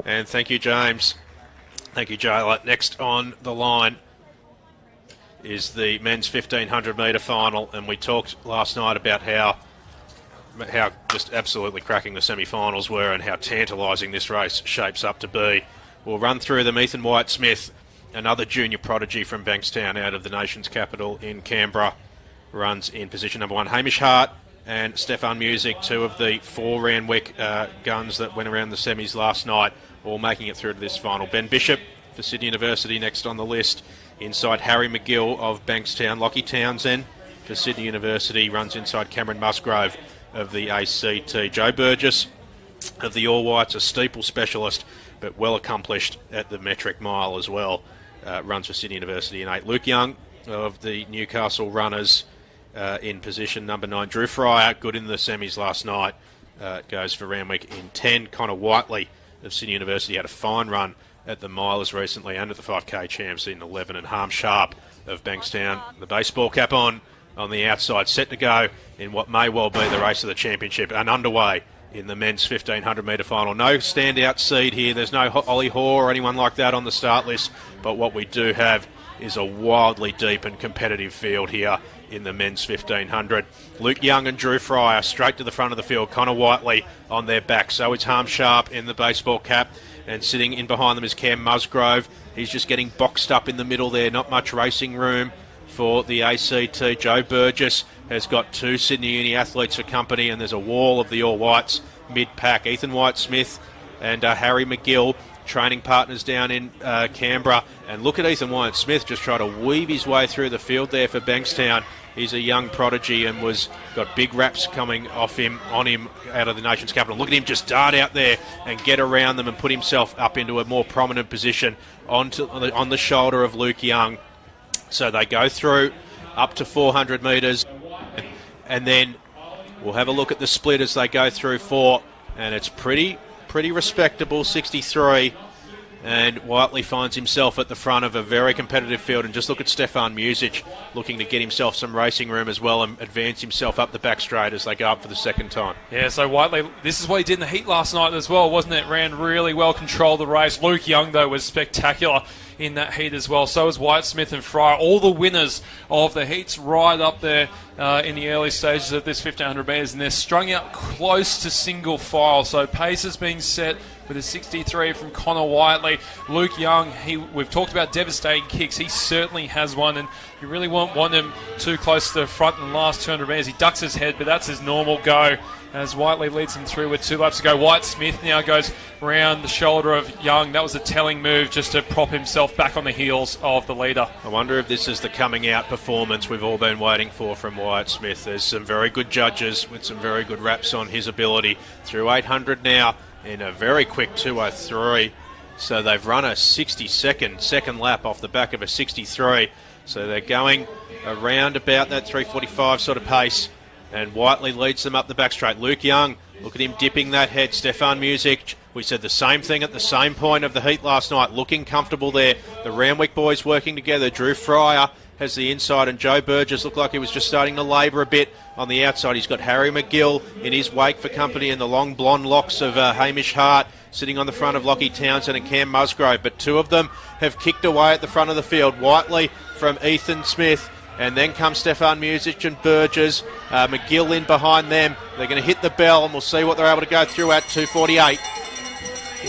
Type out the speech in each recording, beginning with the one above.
And thank you, James. Thank you, Jayla. Next on the line is the men's 1500 metre final, and we talked last night about how just absolutely cracking the semi-finals were and how tantalising this race shapes up to be. We'll run through them. Ethan White-Smith, another junior prodigy from Bankstown out of the nation's capital in Canberra, runs in position number 1. Hamish Hart and Stafan Music, two of the 4 Randwick guns that went around the semis last night, all making it through to this final. Ben Bishop for Sydney University next on the list. Inside Harry McGill of Bankstown. Lockie Townsend for Sydney University runs inside Cameron Musgrove of the ACT. Joe Burgess of the All Whites, a steeple specialist, but well accomplished at the metric mile as well, runs for Sydney University in 8. Luke Young of the Newcastle Runners in position number 9. Drew Fryer, good in the semis last night, goes for Randwick in 10. Connor Whiteley of Sydney University had a fine run at the milers recently and at the 5k champs in 11. And Harm Sharp of Bankstown, the baseball cap on the outside, set to go in what may well be the race of the championship and underway in the men's 1500 metre final. No standout seed here. There's no Ollie Hoare or anyone like that on the start list, but what we do have is a wildly deep and competitive field here in the men's 1500. Luke Young and Drew Fryer straight to the front of the field. Connor Whiteley on their back. So it's Harm Sharp in the baseball cap, and sitting in behind them is Cam Musgrove. He's just getting boxed up in the middle there. Not much racing room for the ACT. Joe Burgess has got 2 Sydney Uni athletes for company, and there's a wall of the All Whites mid-pack. Ethan White-Smith and Harry McGill, training partners down in Canberra. And look at Ethan White-Smith just try to weave his way through the field there for Bankstown. He's a young prodigy and got big raps coming on him out of the nation's capital. Look at him just dart out there and get around them and put himself up into a more prominent position on the shoulder of Luke Young. So they go through up to 400 metres, and then we'll have a look at the split as they go through 4, and it's pretty respectable, 63. And Whiteley finds himself at the front of a very competitive field. And just look at Stefan Music looking to get himself some racing room as well and advance himself up the back straight as they go up for the second time. Yeah, so Whiteley, this is what he did in the heat last night as well, wasn't it? Ran really well, controlled the race. Luke Young, though, was spectacular in that heat as well. So was White-Smith and Fryer, all the winners of the heats right up there in the early stages of this 1500 metres, and they're strung out close to single file. So pace is being set with a 63 from Connor Whiteley. Luke Young, we've talked about devastating kicks. He certainly has one, and you really won't want him too close to the front in the last 200 metres. He ducks his head, but that's his normal go as Whiteley leads him through with 2 laps to go. White-Smith now goes round the shoulder of Young. That was a telling move just to prop himself back on the heels of the leader. I wonder if this is the coming out performance we've all been waiting for from White-Smith. There's some very good judges with some very good raps on his ability. Through 800 now in a very quick 2:03. So they've run a second lap off the back of a 63. So they're going around about that 3:45 sort of pace. And Whiteley leads them up the back straight. Luke Young, look at him dipping that head. Stefan Music, we said the same thing at the same point of the heat last night. Looking comfortable there. The Randwick boys working together. Drew Fryer has the inside, and Joe Burgess looked like he was just starting to labour a bit on the outside. He's got Harry McGill in his wake for company, and the long blonde locks of Hamish Hart sitting on the front of Lockie Townsend and Cam Musgrove. But 2 of them have kicked away at the front of the field. Whiteley from Ethan Smith. And then comes Stefan Music and Burgess. McGill in behind them. They're going to hit the bell, and we'll see what they're able to go through at 2:48.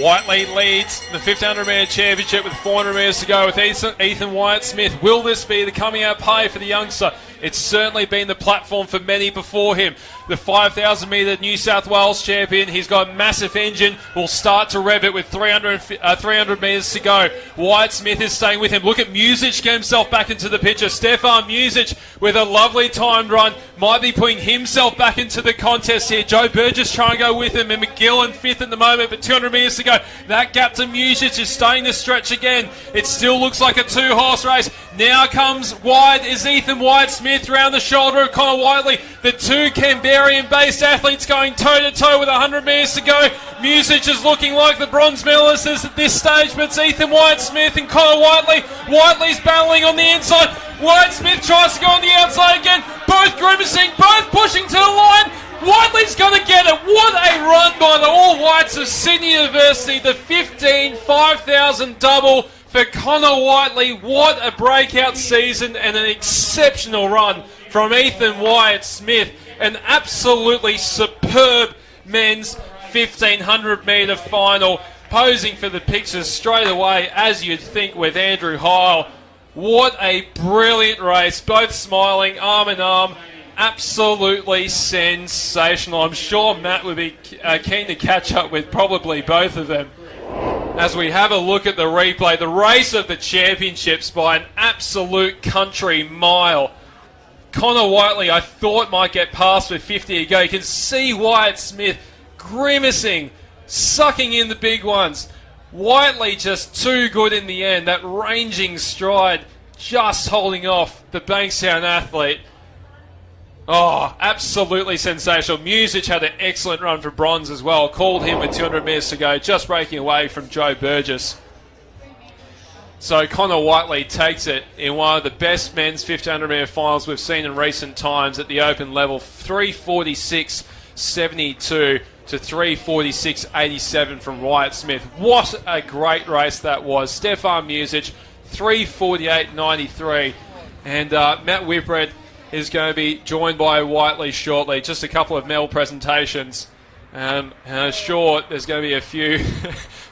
Whiteley leads the 1500 metre championship with 400 metres to go with Ethan White-Smith. Will this be the coming out play for the youngster? It's certainly been the platform for many before him. The 5,000 metre New South Wales champion, he's got a massive engine, will start to rev it with 300 metres to go. White-Smith is staying with him. Look at Music get himself back into the picture. Stefan Music with a lovely timed run, might be putting himself back into the contest here. Joe Burgess trying to go with him, and McGill in 5th at the moment, but 200 metres to go. That gap to Music is starting to stretch again. It still looks like a 2-horse race. Now comes wide is Ethan White-Smith round the shoulder of Connor Whiteley. The 2 Canberrian-based athletes going toe-to-toe with 100 metres to go. Music is looking like the bronze medalists at this stage, but it's Ethan White-Smith and Connor Whiteley. Whiteley's battling on the inside. White-Smith tries to go on the outside again. Both grimacing, both pushing to the line. Whiteley's going to get it. What a run by the All Whites of Sydney University. The 5,000 double for Connor Whiteley. What a breakout season and an exceptional run from Ethan Wyatt-Smith. An absolutely superb men's 1,500 metre final. Posing for the pictures straight away, as you'd think, with Andrew Heil. What a brilliant race. Both smiling, arm in arm. Absolutely sensational. I'm sure Matt would be keen to catch up with probably both of them. As we have a look at the replay, the race of the championships by an absolute country mile. Connor Whiteley, I thought, might get past with 50 to go. You can see Wyatt-Smith grimacing, sucking in the big ones. Whiteley just too good in the end. That ranging stride, just holding off the Bankstown athlete. Oh, absolutely sensational. Music had an excellent run for bronze as well. Called him with 200 metres to go, just breaking away from Joe Burgess. So Connor Whiteley takes it in one of the best men's 1,500 metre finals we've seen in recent times at the open level. 3:46.72 to 3:46.87 from Wyatt-Smith. What a great race that was. Stafan Music, 3:48.93. And Matt Whitbread is going to be joined by Whiteley shortly. Just a couple of medal presentations. And I'm sure there's going to be a few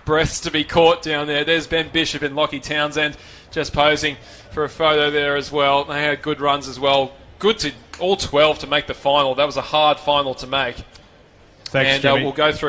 breaths to be caught down there. There's Ben Bishop and Lockie Townsend just posing for a photo there as well. They had good runs as well. Good to all 12 to make the final. That was a hard final to make. Thanks, and Jimmy. we'll go through